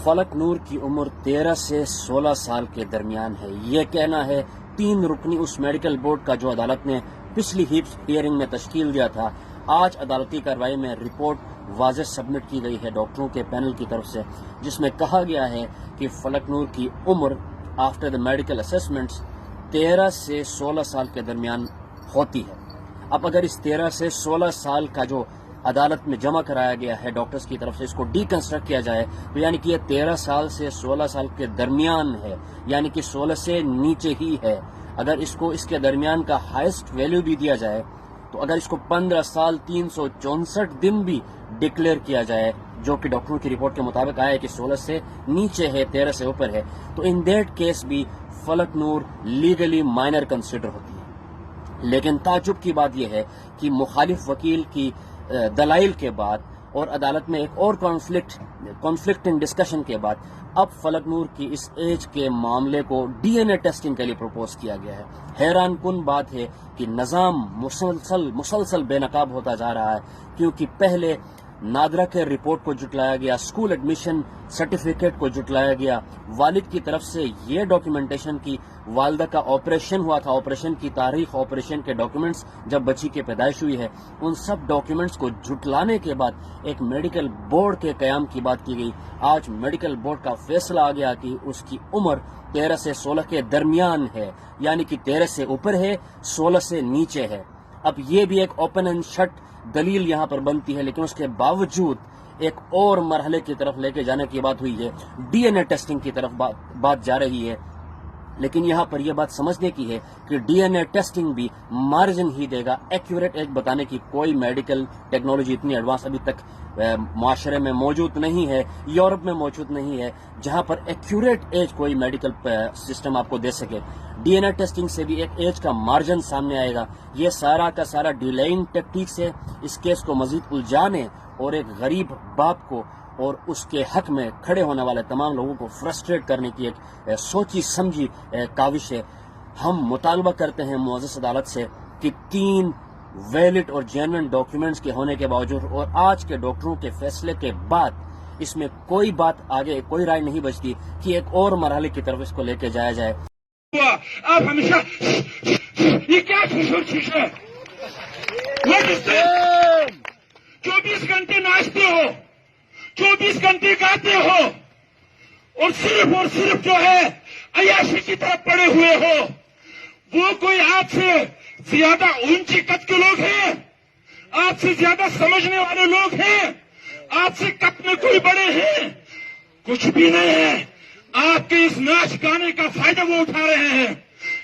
فلک نور کی عمر 13 سے 16 سال کے درمیان ہے، یہ کہنا ہے 3 رکنی اس میڈیکل بورڈ کا جو عدالت نے پچھلی ہیئرنگ میں تشکیل دیا تھا۔ آج عدالتی کارروائی میں رپورٹ واضح سبمٹ کی گئی ہے ڈاکٹروں کے پینل کی طرف سے، جس میں کہا گیا ہے کہ فلک نور کی عمر آفٹر دا میڈیکل اسسمنٹس 13 سے 16 سال کے درمیان ہوتی ہے۔ اب اگر اس 13 سے 16 سال کا جو عدالت میں جمع کرایا گیا ہے ڈاکٹرز کی طرف سے، اس کو ڈی کنسٹرکٹ کیا جائے تو یعنی کہ یہ 13 سال سے 16 سال کے درمیان ہے، یعنی کہ 16 سے نیچے ہی ہے۔ اگر اس کو اس کے درمیان کا ہائیسٹ ویلیو بھی دیا جائے تو اگر اس کو 15 سال 364 دن بھی ڈکلیئر کیا جائے، جو کہ ڈاکٹروں کی رپورٹ کے مطابق آیا ہے کہ 16 سے نیچے ہے 13 سے اوپر ہے، تو ان دیٹ کیس بھی فلک نور لیگلی مائنر کنسیڈر ہوتی ہے۔ لیکن تعجب کی بات یہ ہے کہ مخالف وکیل کی دلائل کے بعد اور عدالت میں ایک اور کانفلکٹنگ ڈسکشن کے بعد اب فلک نور کی اس ایج کے معاملے کو ڈی این اے ٹیسٹنگ کے لیے پروپوز کیا گیا ہے۔ حیران کن بات ہے کہ نظام مسلسل بے نقاب ہوتا جا رہا ہے، کیونکہ پہلے نادرہ کے رپورٹ کو جٹلایا گیا، اسکول ایڈمیشن سرٹیفکیٹ کو جٹلایا گیا، والد کی طرف سے یہ ڈاکیومنٹیشن کی والدہ کا آپریشن ہوا تھا، آپریشن کی تاریخ، آپریشن کے ڈاکیومنٹس جب بچی کی پیدائش ہوئی ہے، ان سب ڈاکیومنٹس کو جٹلانے کے بعد ایک میڈیکل بورڈ کے قیام کی بات کی گئی۔ آج میڈیکل بورڈ کا فیصلہ آ گیا کہ اس کی عمر 13 سے 16 کے درمیان ہے، یعنی کہ 13 سے اوپر ہے، 16 سے نیچے ہے۔ اب یہ بھی ایک اوپن اینڈ شٹ دلیل یہاں پر بنتی ہے، لیکن اس کے باوجود ایک اور مرحلے کی طرف لے کے جانے کی بات ہوئی ہے، ڈی این اے ٹیسٹنگ کی طرف بات جا رہی ہے۔ لیکن یہاں پر یہ بات سمجھنے کی ہے کہ ڈی این اے ٹیسٹنگ بھی مارجن ہی دے گا، ایکوریٹ ایج بتانے کی کوئی میڈیکل ٹیکنالوجی اتنی ایڈوانس ابھی تک معاشرے میں موجود نہیں ہے، یورپ میں موجود نہیں ہے، جہاں پر ایکوریٹ ایج کوئی میڈیکل سسٹم آپ کو دے سکے۔ ڈی این اے ٹیسٹنگ سے بھی ایک ایج کا مارجن سامنے آئے گا۔ یہ سارا کا سارا ڈیلائنگ ٹیکٹیکس ہے، اس کیس کو مزید الجھانے اور ایک غریب باپ کو اور اس کے حق میں کھڑے ہونے والے تمام لوگوں کو فرسٹریٹ کرنے کی ایک سوچی سمجھی کاوش ہے۔ ہم مطالبہ کرتے ہیں معزز عدالت سے کہ 3 ویلڈ اور جینوئن ڈاکیومنٹس کے ہونے کے باوجود اور آج کے ڈاکٹروں کے فیصلے کے بعد اس میں کوئی بات آگے کوئی رائے نہیں بچتی کہ ایک اور مرحلے کی طرف اس کو لے کے جایا جائے۔ آپ ہمیشہ یہ کیا ہے؟ 24 گھنٹے ناچتے ہو، 24 گھنٹے گاتے ہو اور صرف جو ہے عیاشی کی طرف پڑے ہوئے ہو۔ وہ کوئی آپ سے زیادہ اونچی قد کے لوگ ہیں، آپ سے زیادہ سمجھنے والے لوگ ہیں، آپ سے قد میں کوئی بڑے ہیں؟ کچھ بھی نہیں ہے۔ آپ کے اس ناچ گانے کا فائدہ وہ اٹھا رہے ہیں،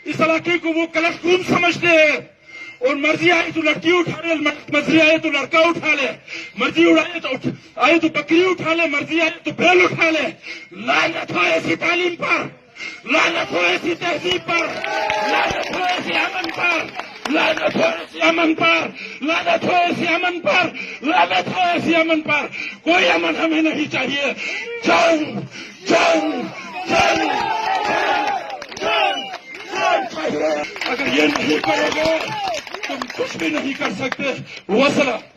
اس علاقے کو وہ کلش خون سمجھتے ہیں، اور مرضی آئے تو لڑکی اٹھا لے، مرضی آئے تو لڑکا اٹھا لے، مرضی آئے تو بکری اٹھا لے، مرضی آئے تو بیل اٹھا لے۔ لعنت ہو ایسی تعلیم پر، لعنت ہو ایسی تہذیب پر، لعنت ہو ایسے امن پر، لعنت ہو ایسے امن پر، لعنت ہو ایسے امن پر، لعنت ہو ایسے امن پر۔ کوئی امن ہمیں نہیں چاہیے۔ جنگ جنگ جنگ جنگ جنگ۔ اگر یہ نہیں کرو گے تم کچھ بھی نہیں کر سکتے۔ وسلام۔